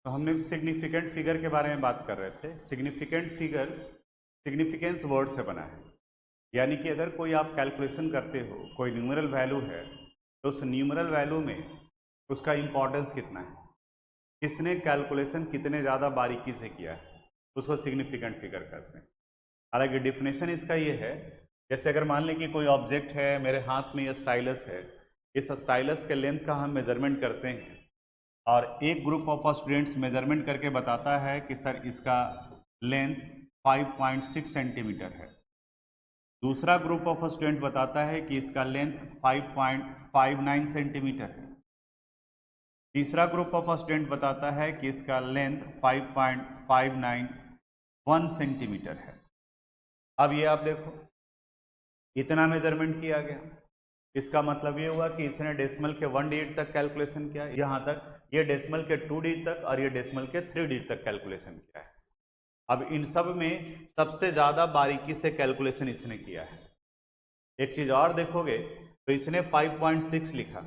तो हमने significant figure के बारे में बात कर रहे थे। सिग्निफिकेंट फिगर सिग्निफिकेंस वर्ड से बना है, यानी कि अगर कोई आप कैलकुलेशन करते हो, कोई न्यूमरल वैल्यू है, तो उस न्यूमरल वैल्यू में उसका इम्पोर्टेंस कितना है, किसने कैलकुलेशन कितने ज़्यादा बारीकी से किया है, उसको सिग्निफिकेंट फिगर कहते हैं। हालांकि डिफिनेशन इसका ये है, जैसे अगर मान लें कि कोई ऑब्जेक्ट है, मेरे हाथ में ये स्टाइलस है, इस स्टाइलस के लेंथ का हम मेजरमेंट करते हैं और एक ग्रुप ऑफ स्टूडेंट्स मेजरमेंट करके बताता है कि सर इसका लेंथ 5.6 सेंटीमीटर है। दूसरा ग्रुप ऑफ स्टूडेंट बताता है कि इसका लेंथ 5.59 सेंटीमीटर है। तीसरा ग्रुप ऑफ स्टूडेंट बताता है कि इसका लेंथ 5.591 सेंटीमीटर है। अब ये आप देखो, इतना मेजरमेंट किया गया, इसका मतलब ये हुआ कि इसने डेसिमल के 1 डिजिट तक कैलकुलेशन किया, यहाँ तक, ये डेसिमल के 2 डिजिट तक और ये डेसिमल के 3 डिजिट तक कैलकुलेशन किया है। अब इन सब में सबसे ज़्यादा बारीकी से कैलकुलेशन इसने किया है। एक चीज़ और देखोगे तो इसने 5.6 लिखा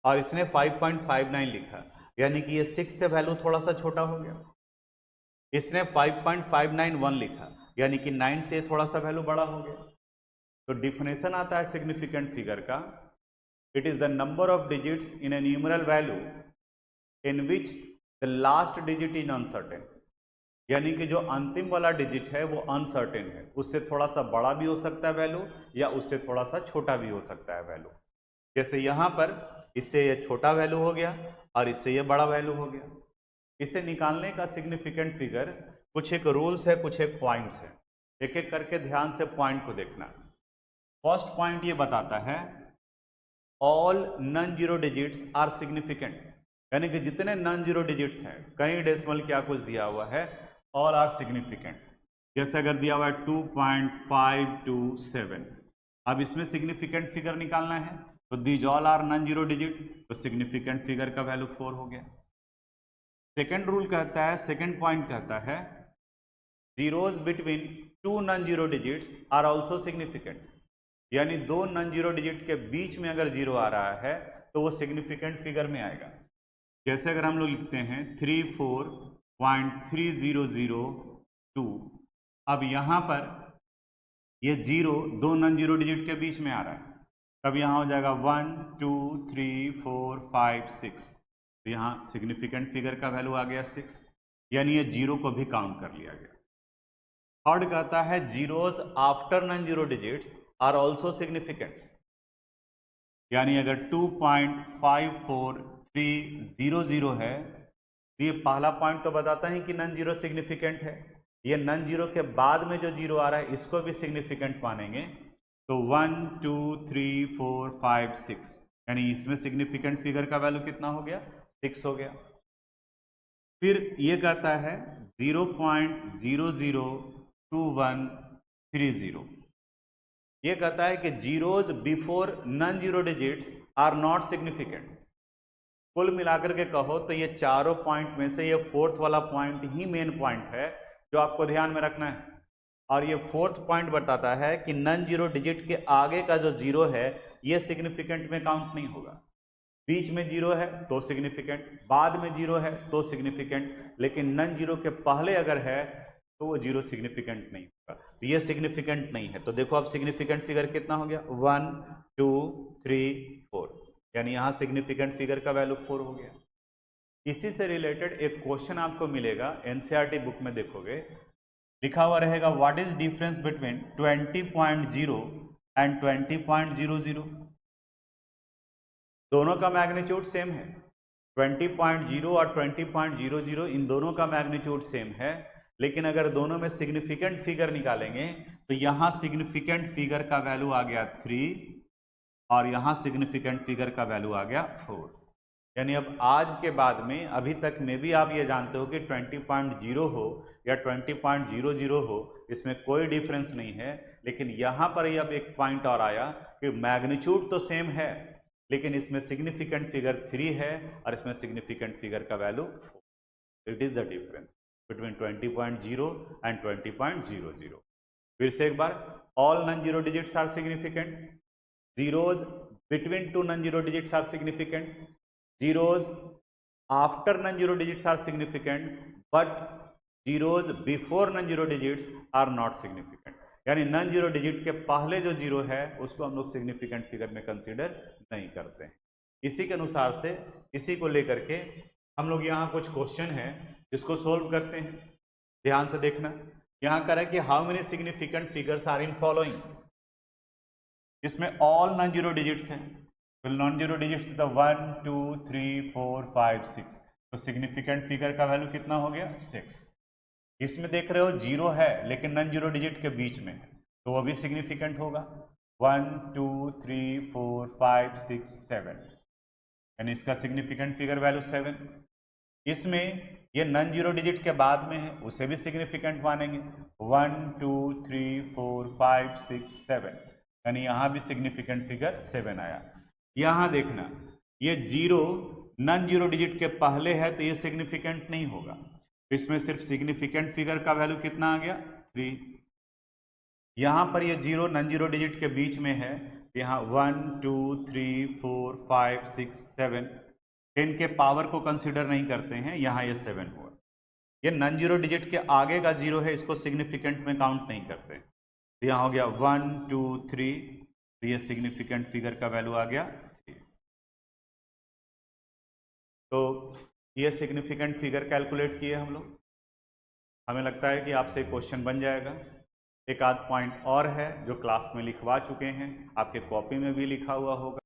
और इसने 5.59 लिखा, यानी कि ये 6 से वैल्यू थोड़ा सा छोटा हो गया। इसने 5.591 लिखा, यानी कि 9 से थोड़ा सा वैल्यू बड़ा हो गया। तो डिफिनेशन आता है सिग्निफिकेंट फिगर का, it is the number of digits in A numeral value in which the last digit is uncertain, यानी कि जो अंतिम वाला डिजिट है वो अनसर्टेन है, उससे थोड़ा सा बड़ा भी हो सकता है वैल्यू या उससे थोड़ा सा छोटा भी हो सकता है वैल्यू। जैसे यहाँ पर इससे ये छोटा वैल्यू हो गया और इससे ये बड़ा वैल्यू हो गया। इसे निकालने का सिग्निफिकेंट फिगर कुछ एक रूल्स है, कुछ एक पॉइंट्स है, एक एक करके ध्यान से पॉइंट को देखना। फर्स्ट पॉइंट ये बताता है all non zero digits are significant, यानी कि जितने नॉन जीरो डिजिट्स हैं, कहीं डेसिमल क्या कुछ दिया हुआ है, ऑल आर सिग्निफिकेंट। जैसे अगर दिया हुआ है 2.527, अब इसमें सिग्निफिकेंट फिगर निकालना है तो these all are non zero digit, तो सिग्निफिकेंट फिगर का वैल्यू 4 हो गया। सेकेंड रूल कहता है, सेकेंड पॉइंट कहता है zeros between two non zero digits are also significant, यानी दो नॉन जीरो डिजिट के बीच में अगर जीरो आ रहा है तो वो सिग्निफिकेंट फिगर में आएगा। जैसे अगर हम लोग लिखते हैं 34.3002, अब यहाँ पर ये जीरो दो नॉन जीरो डिजिट के बीच में आ रहा है, तब यहाँ हो जाएगा 1 2 3 4 5 6, तो यहाँ सिग्निफिकेंट फिगर का वैल्यू आ गया 6, यानी ये जीरो को भी काउंट कर लिया गया। थर्ड कहता है zeros after non zero digits are also significant, यानी अगर 2.54300 है तो ये पहला पॉइंट तो बताता है कि नॉन जीरो सिग्निफिकेंट है, ये नॉन जीरो के बाद में जो जीरो आ रहा है इसको भी सिग्निफिकेंट मानेंगे, तो 1 2 3 4 5 6, यानी इसमें सिग्निफिकेंट फिगर का वैल्यू कितना हो गया, 6 हो गया। फिर ये कहता है 0.002130, ये कहता है कि zeros before non zero digits are not significant. कुल मिलाकर के कहो तो ये चारों पॉइंट में से ये फोर्थ वाला पॉइंट ही मेन पॉइंट है जो आपको ध्यान में रखना है। और ये फोर्थ पॉइंट बताता है कि नॉन जीरो डिजिट के आगे का जो जीरो है ये सिग्निफिकेंट में काउंट नहीं होगा। बीच में जीरो है तो सिग्निफिकेंट, बाद में जीरो है तो सिग्निफिकेंट, लेकिन नॉन जीरो के पहले अगर है तो वो जीरो सिग्निफिकेंट नहीं होगा, तो ये सिग्निफिकेंट नहीं है। तो देखो अब सिग्निफिकेंट फिगर कितना हो गया, 1 2 3 4, यानी यहाँ सिग्निफिकेंट फिगर का वैल्यू 4 हो गया। इसी से रिलेटेड एक क्वेश्चन आपको मिलेगा एनसीईआरटी बुक में, देखोगे लिखा हुआ रहेगा what is difference between 20.0 and 20.00, दोनों का मैग्नीट्यूड सेम है, 20.0 और 20.00 इन दोनों का मैग्नीट्यूड सेम है, लेकिन अगर दोनों में सिग्निफिकेंट फिगर निकालेंगे तो यहाँ सिग्निफिकेंट फिगर का वैल्यू आ गया 3 और यहाँ सिग्निफिकेंट फिगर का वैल्यू आ गया 4। यानी अब आज के बाद में, अभी तक में भी आप ये जानते हो कि 20.0 हो या 20.00 हो, इसमें कोई डिफरेंस नहीं है, लेकिन यहाँ पर ही अब एक पॉइंट और आया कि मैग्नीट्यूड तो सेम है लेकिन इसमें सिग्निफिकेंट फिगर 3 है और इसमें सिग्निफिकेंट फिगर का value 4। It is the difference between 20.0 and 20.00। फिर से एक बार, all non zero digits are significant, zeros between two non zero digits are significant, zeros after non zero digits are significant but zeros before non zero digits are not significant, यानी non zero digit के पहले जो zero है उसको हम लोग significant figure में consider नहीं करते हैं। इसी के अनुसार से इसी को लेकर के हम लोग यहाँ कुछ क्वेश्चन है जिसको सोल्व करते हैं। ध्यान से देखना, यहाँ कह रहा है कि how many significant figures are in following, इसमें ऑल नॉन जीरो डिजिट्स हैं, तो नॉन जीरो डिजिट्स तो 1 2 3 4 5 6, तो सिग्निफिकेंट फिगर का वैल्यू कितना हो गया 6। इसमें देख रहे हो जीरो है लेकिन नॉन जीरो डिजिट के बीच में है तो वो भी सिग्निफिकेंट होगा। 1 2 3 4 5 6 7, यानी इसका सिग्निफिकेंट फिगर वैल्यू 7। इसमें ये नॉन जीरो डिजिट के बाद में है उसे भी सिग्निफिकेंट मानेंगे, 1 2 3 4 5 6 7, यानी यहाँ भी सिग्निफिकेंट फिगर 7 आया। यहाँ देखना ये जीरो नॉन जीरो डिजिट के पहले है तो ये सिग्निफिकेंट नहीं होगा, तो इसमें सिर्फ सिग्निफिकेंट फिगर का वैल्यू कितना आ गया 3। यहाँ पर ये जीरो नॉन जीरो डिजिट के बीच में है, यहाँ 1 2 3 4 5 6 7, 10 के पावर को कंसीडर नहीं करते हैं, यहाँ ये 7 हुआ। ये नॉन जीरो डिजिट के आगे का जीरो है इसको सिग्निफिकेंट में काउंट नहीं करते, तो यहाँ हो गया 1 2 3, तो ये सिग्निफिकेंट फिगर का वैल्यू आ गया 3। तो ये सिग्निफिकेंट फिगर कैलकुलेट किए हम लोग। हमें लगता है कि आपसे क्वेश्चन बन जाएगा। एक आध पॉइंट और है जो क्लास में लिखवा चुके हैं, आपके कॉपी में भी लिखा हुआ होगा।